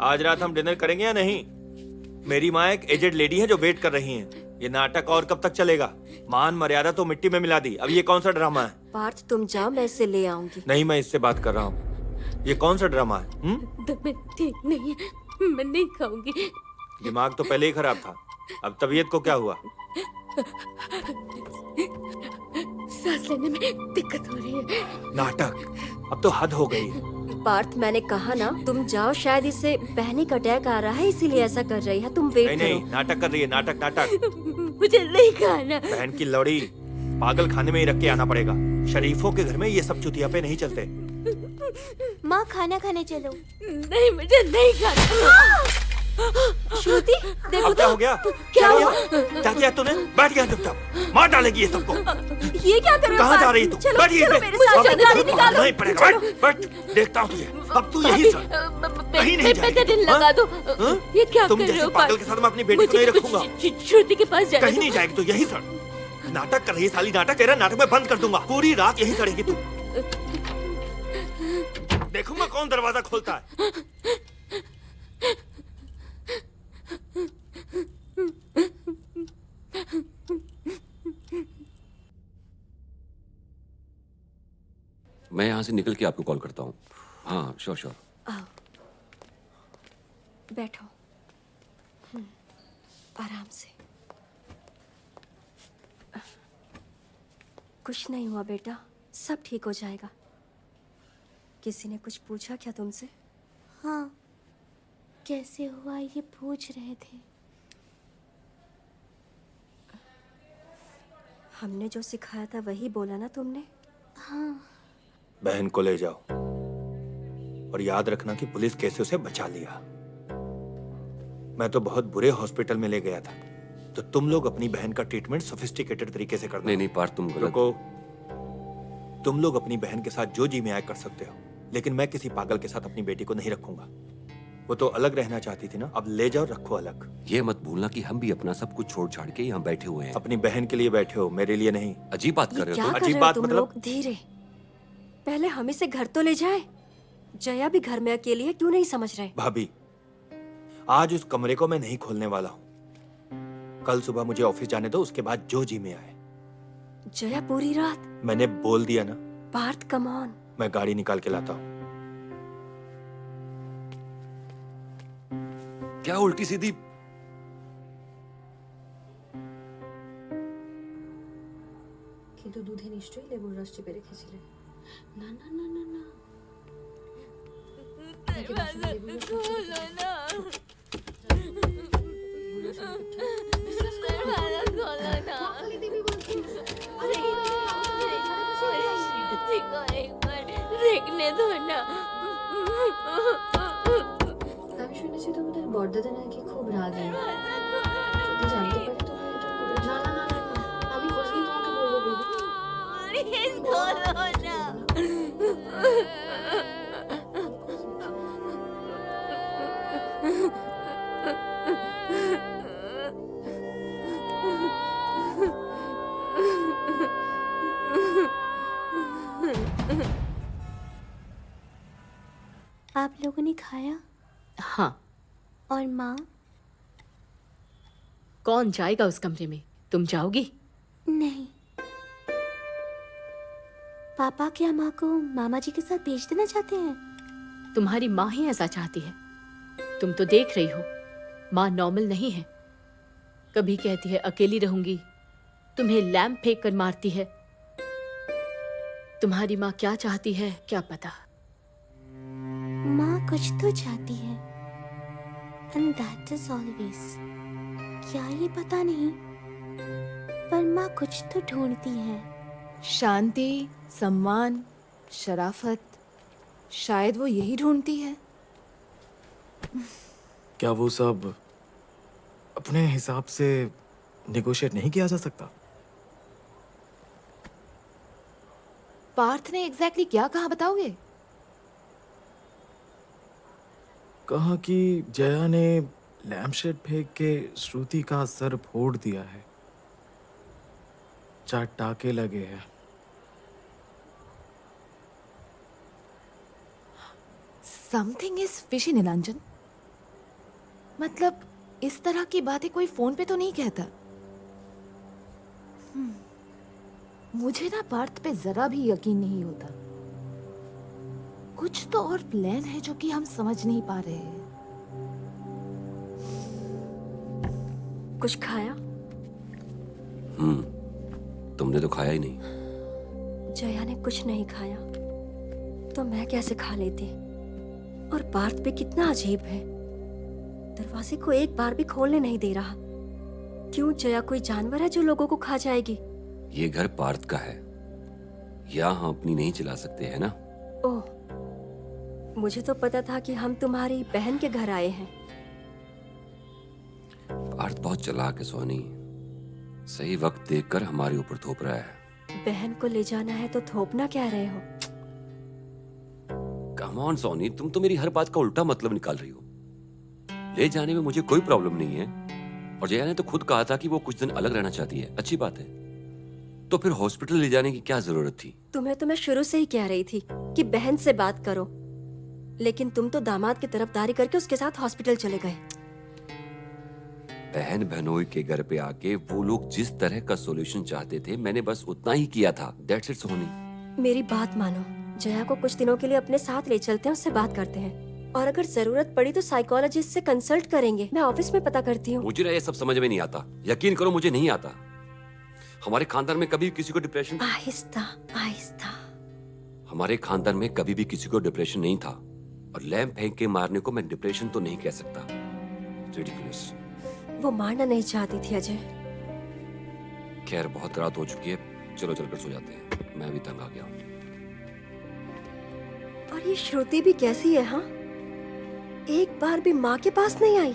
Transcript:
आज रात हम डिनर करेंगे या नहीं? मेरी माँ एक एजेड लेडी है जो वेट कर रही हैं। ये नाटक और कब तक चलेगा? मान मर्यादा तो मिट्टी में मिला दी। अब ये कौन सा ड्रामा है? पार्थ तुम जाओ, मैं इसे ले आऊंगी। नहीं, मैं इससे बात कर रहा हूँ। ये कौन सा ड्रामा है? तबीयत ठीक नहीं है, मैं नहीं खाऊंगी। दिमाग तो पहले ही खराब था, अब तबीयत को क्या हुआ? सांस लेने में दिक्कत हो रही है। नाटक, अब तो हद हो गई है। पार्थ, मैंने कहा ना तुम जाओ, शायद इसे पैनिक अटैक आ रहा है इसीलिए ऐसा कर रही है। तुम वेट नहीं करो। नहीं, नाटक कर रही है, नाटक नाटक। मुझे नहीं खाना। बहन की लौड़ी, पागल खाने में ही रख के आना पड़ेगा। शरीफों के घर में ये सब चुतिया पे नहीं चलते। माँ खाना खाने चलो। नहीं, मुझे नहीं खाना। श्रुति, देखो अब क्या तो। हो गया? क्या हुआ? क्या किया तूने? बैठ गया चुपचाप, मार डालेगी ये सबको। ये क्या कर रहे हो? कहाँ जा रही है तू? चलो, बैठ यहीं चलो पे। मेरे साथ, अब गाड़ी निकालो। नहीं पड़ेगा, बैठ बैठ, देखता हूँ तुझे। अब तू यही सड़, कहीं नहीं जाएगी। दिन लगा दो। हाँ? ये क्या तुम कर रहे जैसे हो? पागल के साथ मैं अपनी बेटी को नहीं रखूंगा। श्रुति के पास जाने कहीं दो। नहीं जाएगी तो यही सड़। नाटक कर रही है साली, नाटक। तेरा नाटक मैं बंद कर दूंगा, पूरी रात यही सड़ेगी तू। देखूंगा कौन दरवाजा खोलता है। मैं यहाँ से निकल के आपको कॉल करता हूँ। हाँ, श्योर श्योर। बैठो, आराम से। कुछ नहीं हुआ बेटा, सब ठीक हो जाएगा। किसी ने कुछ पूछा क्या तुमसे? हाँ, कैसे हुआ ये पूछ रहे थे। हमने जो सिखाया था वही बोला ना तुमने? हाँ। बहन को ले जाओ और याद रखना कि पुलिस कैसे उसे बचा लिया। मैं तो बहुत बुरे हॉस्पिटल में ले गया था, तो तुम लोग अपनी बहन का ट्रीटमेंट सोफिस्टिकेटेड तरीके से करना। नहीं नहीं पार्थ, तुम गलत। रुको, तुम लोग अपनी बहन के साथ जो जी में आए कर सकते हो, लेकिन मैं किसी पागल के साथ अपनी बेटी को नहीं रखूंगा। वो तो अलग रहना चाहती थी ना, अब ले जाओ, रखो अलग। ये मत भूलना कि हम भी अपना सब कुछ छोड़ छाड़ के यहाँ बैठे हुए हैं। अपनी बहन के लिए बैठे हो, मेरे लिए नहीं। अजीब बात कर रहे क्या हो कर तुम। रहे अजीब हो बात तुम मतलब? लोग? धीरे, पहले हम इसे घर तो ले जाएं। जया भी घर में अकेली है, क्यों नहीं समझ रहे? भाभी, आज उस कमरे को मैं नहीं खोलने वाला हूँ। कल सुबह मुझे ऑफिस जाने दो, उसके बाद जो जी में आए। जया पूरी रात? मैंने बोल दिया ना। Parth, come on. मैं गाड़ी निकाल के लाता हूँ। क्या उल्टी सीधी? কিন্তু দুধে নিশ্চয়ই লেবুর রস চেপে রেখেছিলে। না না না না না, देखने दो ना। আমি শুনেছি তোমাদের বড়দাদা নাকি খুব রাগী। যদি জানতে পারে তোমরা এটা করেছো। না না না না, আমি খোঁজ নিয়ে তোমাকে বলবো বেবি। প্লিজ বলো না। आप लोगों ने खाया? हाँ। और माँ? कौन जाएगा उस कमरे में? तुम जाओगी? नहीं। पापा क्या माँ को मामा जी के साथ भेज देना चाहते हैं? तुम्हारी माँ ही ऐसा चाहती है। तुम तो देख रही हो, माँ नॉर्मल नहीं है। कभी कहती है अकेली रहूंगी, तुम्हें लैंप फेंक कर मारती है। तुम्हारी माँ क्या चाहती है क्या पता। माँ कुछ तो चाहती है, and that is always। क्या ये पता नहीं, पर माँ कुछ तो ढूंढती है। शांति, सम्मान, शराफत, शायद वो यही ढूंढती है। क्या वो सब अपने हिसाब से नेगोशिएट नहीं किया जा सकता? पार्थ ने एग्जैक्टली क्या कहा बताओगे? कहा कि जया ने लैम्पशेड फेंक के श्रुति का सर फोड़ दिया है। 4 टाके लगे हैं। Something is fishy, Neelanjan. मतलब इस तरह की बातें कोई फोन पे तो नहीं कहता। मुझे ना पार्थ पे जरा भी यकीन नहीं होता। कुछ तो और प्लान है जो कि हम समझ नहीं पा रहे हैं। कुछ खाया? तुमने तो खाया ही नहीं। जया ने कुछ नहीं खाया तो मैं कैसे खा लेती? और पार्थ भी कितना अजीब है, दरवाजे को एक बार भी खोलने नहीं दे रहा। क्यों, जया कोई जानवर है जो लोगों को खा जाएगी? ये घर पार्थ का है, यहाँ हम अपनी नहीं चला सकते, है ना? ओह, मुझे तो पता था कि हम तुम्हारी बहन के घर आए हैं। पार्थ बहुत चालाक है सोनी, सही वक्त देखकर हमारे ऊपर थोप रहा है। बहन को ले जाना है तो थोपना क्या रहे हो? कम ऑन सोनी, तुम तो मेरी हर बात का उल्टा मतलब निकाल रही हो। ले जाने में मुझे कोई प्रॉब्लम नहीं है, और जया ने तो खुद कहा था कि वो कुछ दिन अलग रहना चाहती है। अच्छी बात है, तो फिर हॉस्पिटल ले जाने की क्या जरूरत थी? तुम्हें तो मैं शुरू से ही कह रही थी कि बहन से बात करो, लेकिन तुम तो दामाद की तरफदारी करके उसके साथ हॉस्पिटल चले गए। बहन बहनोई के घर पे आके वो लोग जिस तरह का सॉल्यूशन चाहते थे, मैंने बस उतना ही किया था। That's it Soni. मेरी बात मानो, जया को कुछ दिनों के लिए अपने साथ ले चलते हैं, उससे बात करते हैं, और अगर जरूरत पड़ी तो साइकोलॉजिस्ट से कंसल्ट करेंगे। मैं ऑफिस में पता करती हूँ। मुझे ना ये सब समझ में नहीं आता, यकीन करो मुझे नहीं आता। हमारे खानदान में कभी किसी को डिप्रेशन आहिस्ता आहिस्ता। हमारे खानदान में कभी भी किसी को डिप्रेशन नहीं था, और लैंप फेंक के मारने को मैं डिप्रेशन तो नहीं कह सकता। रिडिकुलस। वो मारना नहीं चाहती थी अजय। खैर, बहुत रात हो चुकी है, चलो चलकर सो जाते हैं, मैं भी तंग आ गया हूँ। और ये श्रुति भी कैसी है? हाँ, एक बार भी माँ के पास नहीं आई।